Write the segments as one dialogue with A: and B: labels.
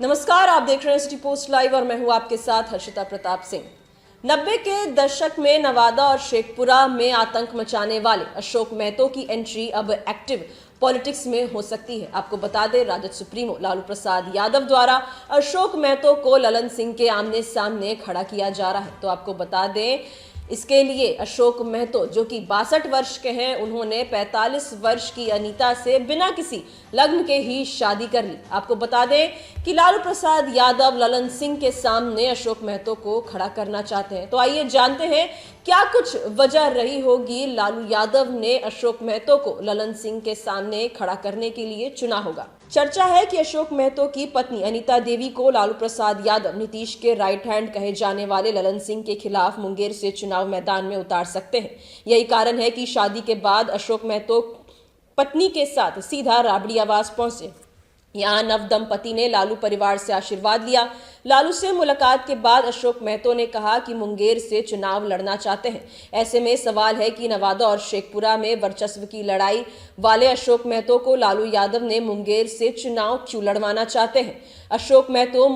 A: नमस्कार, आप देख रहे हैं सिटी पोस्ट लाइव और मैं हूं आपके साथ हर्षिता प्रताप सिंह। 90 के दशक में नवादा और शेखपुरा में आतंक मचाने वाले अशोक महतो की एंट्री अब एक्टिव पॉलिटिक्स में हो सकती है। आपको बता दें, राजद सुप्रीमो लालू प्रसाद यादव द्वारा अशोक महतो को ललन सिंह के आमने सामने खड़ा किया जा रहा है। तो आपको बता दें, इसके लिए अशोक महतो जो कि 62 वर्ष के हैं, उन्होंने 45 वर्ष की अनीता से बिना किसी लग्न के ही शादी कर ली। आपको बता दें कि लालू प्रसाद यादव ललन सिंह के सामने अशोक महतो को खड़ा करना चाहते हैं। तो आइए जानते हैं क्या कुछ वजह रही होगी लालू यादव ने अशोक महतो को ललन सिंह के सामने खड़ा करने के लिए चुना होगा। चर्चा है कि अशोक महतो की पत्नी अनीता देवी को लालू प्रसाद यादव नीतीश के राइट हैंड कहे जाने वाले ललन सिंह के खिलाफ मुंगेर से चुनाव मैदान में उतार सकते हैं। यही कारण है कि शादी के बाद अशोक महतो पत्नी के साथ सीधा राबड़ी आवास पहुंचे। यहाँ नव दंपति ने लालू परिवार से आशीर्वाद लिया। लालू से मुलाकात के बाद अशोक महतो ने कहा कि मुंगेर से चुनाव लड़ना चाहते हैं। ऐसे में सवाल है कि नवादा और शेखपुरा में वर्चस्व की लड़ाई वाले अशोक महतो को लालू यादव ने मुंगेर से चुनाव क्यों लड़वाना चाहते हैं। अशोक महतो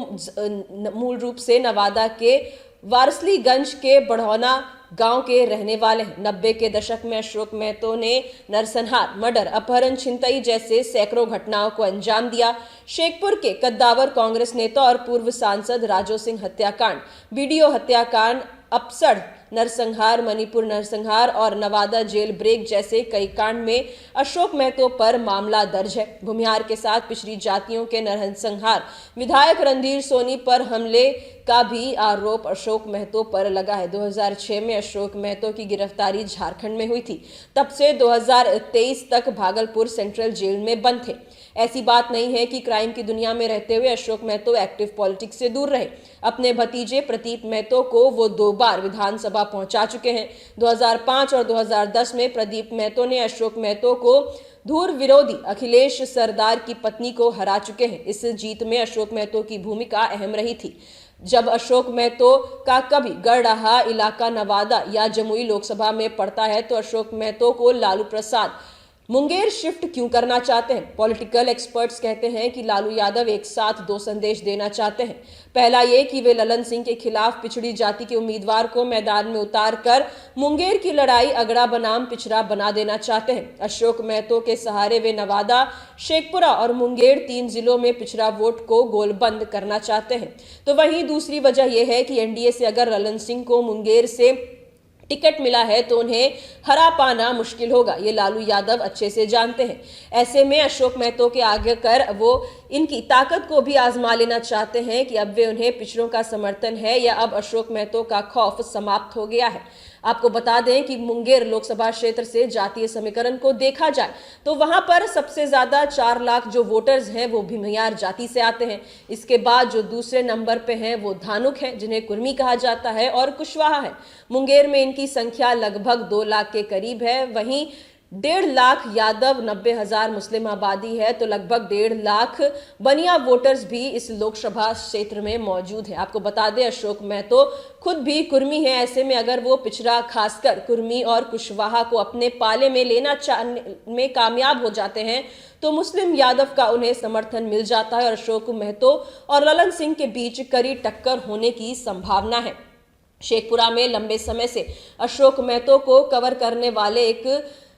A: मूल रूप से नवादा के वारसलीगंज के बढ़ौना गांव के रहने वाले हैं। 90 के दशक में अशोक महतो ने नरसंहार, मर्डर, अपहरण, छिनतई जैसे सैकड़ों घटनाओं को अंजाम दिया। शेखपुर के कद्दावर कांग्रेस नेता और पूर्व सांसद राजो सिंह हत्याकांड, बीडीओ हत्याकांड, अपसड़ नरसंहार, मणिपुर नरसंहार और नवादा जेल ब्रेक जैसे कई कांड में अशोक महतो पर मामला दर्ज है। भूमिहार के साथ पिछड़ी जातियों के नरसंहार, विधायक रणधीर सोनी पर हमले का भी आरोप अशोक महतो पर लगा है। 2006 में अशोक महतो की गिरफ्तारी झारखंड में हुई थी। तब से 2023 तक भागलपुर सेंट्रल जेल में बंद थे। ऐसी बात नहीं है कि क्राइम की दुनिया में रहते हुए अशोक महतो एक्टिव पॉलिटिक्स से दूर रहे। अपने भतीजे प्रदीप महतो को वो 2 बार विधानसभा पहुंचा चुके हैं। 2005 और 2010 में प्रदीप महतो ने अशोक महतो को धूर विरोधी अखिलेश सरदार की पत्नी को हरा चुके हैं। इस जीत में अशोक महतो की भूमिका अहम रही थी। जब अशोक महतो का कभी गढ़ इलाका नवादा या जमुई लोकसभा में पड़ता है तो अशोक महतो को लालू प्रसाद मुंगेर शिफ्ट क्यों करना चाहते हैं। पॉलिटिकल एक्सपर्ट्स कहते हैं कि लालू यादव एक साथ 2 संदेश देना चाहते हैं। पहला ये कि वे ललन सिंह के खिलाफ पिछड़ी जाति के उम्मीदवार को मैदान में उतार कर मुंगेर की लड़ाई अगड़ा बनाम पिछड़ा बना देना चाहते हैं। अशोक महतो के सहारे वे नवादा, शेखपुरा और मुंगेर 3 जिलों में पिछड़ा वोट को गोलबंद करना चाहते हैं। तो वहीं दूसरी वजह यह है कि एनडीए से अगर ललन सिंह को मुंगेर से टिकट मिला है तो उन्हें हरा पाना मुश्किल होगा। ये लालू यादव अच्छे से जानते हैं। ऐसे में अशोक महतो के आगे कर वो इनकी ताकत को भी आजमा लेना चाहते हैं कि अब वे उन्हें पिछड़ों का समर्थन है या अब अशोक महतो का खौफ समाप्त हो गया है। आपको बता दें कि मुंगेर लोकसभा क्षेत्र से जातीय समीकरण को देखा जाए तो वहां पर सबसे ज्यादा 4 लाख जो वोटर्स हैं वो भूमिहार जाति से आते हैं। इसके बाद जो दूसरे नंबर पे हैं वो धानुक हैं, जिन्हें कुर्मी कहा जाता है, और कुशवाहा है। मुंगेर में इनकी संख्या लगभग 2 लाख के करीब है। वहीं 1.5 लाख यादव, 90,000 मुस्लिम आबादी है, तो लगभग 1.5 लाख बनिया वोटर्स भी इस लोकसभा क्षेत्र में मौजूद है। आपको बता दें, अशोक महतो खुद भी कुर्मी है। ऐसे में अगर वो पिछड़ा, खासकर कुर्मी और कुशवाहा को अपने पाले में लेना में कामयाब हो जाते हैं तो मुस्लिम यादव का उन्हें समर्थन मिल जाता है और अशोक महतो और ललन सिंह के बीच कड़ी टक्कर होने की संभावना है। शेखपुरा में लंबे समय से अशोक महतो को कवर करने वाले एक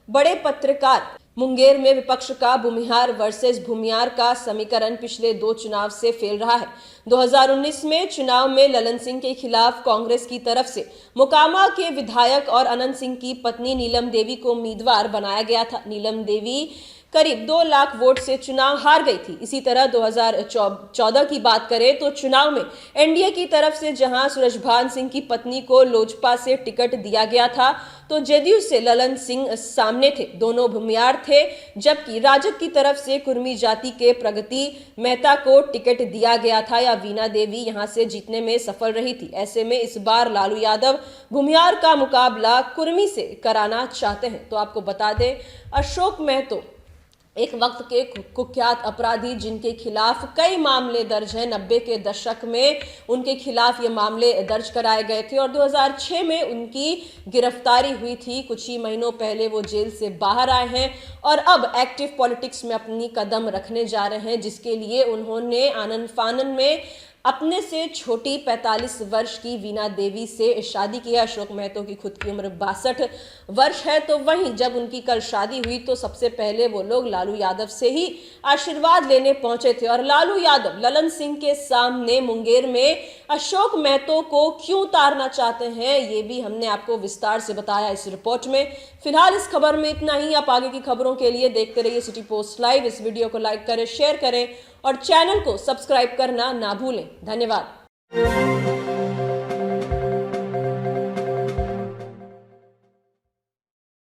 A: बड़े पत्रकार मुंगेर में विपक्ष का भूमिहार वर्सेस भूमिहार का समीकरण पिछले 2 चुनाव से फेल रहा है। 2019 में चुनाव में ललन सिंह के खिलाफ कांग्रेस की तरफ से मोकामा के विधायक और अनंत सिंह की पत्नी नीलम देवी को उम्मीदवार बनाया गया था। नीलम देवी करीब 2 लाख वोट से चुनाव हार गई थी। इसी तरह 2014 की बात करें तो चुनाव में एनडीए की तरफ से जहां सूरजभान सिंह की पत्नी को लोजपा से टिकट दिया गया था तो जेडीयू से ललन सिंह सामने थे। दोनों भूमिहार थे, जबकि राजद की तरफ से कुर्मी जाति के प्रगति मेहता को टिकट दिया गया था या वीणा देवी यहां से जीतने में सफल रही थी। ऐसे में इस बार लालू यादव भूमिहार का मुकाबला कुर्मी से कराना चाहते हैं। तो आपको बता दें, अशोक महतो एक वक्त के कुख्यात अपराधी जिनके खिलाफ कई मामले दर्ज हैं। 90 के दशक में उनके खिलाफ ये मामले दर्ज कराए गए थे और 2006 में उनकी गिरफ्तारी हुई थी। कुछ ही महीनों पहले वो जेल से बाहर आए हैं और अब एक्टिव पॉलिटिक्स में अपनी कदम रखने जा रहे हैं, जिसके लिए उन्होंने आनन फानन में अपने से छोटी 45 वर्ष की वीणा देवी से शादी की है। अशोक महतो की खुद की उम्र 62 वर्ष है। तो वहीं जब उनकी कल शादी हुई तो सबसे पहले वो लोग लालू यादव से ही आशीर्वाद लेने पहुंचे थे और लालू यादव ललन सिंह के सामने मुंगेर में अशोक महतो को क्यों उतारना चाहते हैं, ये भी हमने आपको विस्तार से बताया इस रिपोर्ट में। फिलहाल इस खबर में इतना ही। आप आगे की खबरों के लिए देखते रहिए सिटी पोस्ट लाइव। इस वीडियो को लाइक करें, शेयर करें और चैनल को सब्सक्राइब करना ना भूलें। धन्यवाद।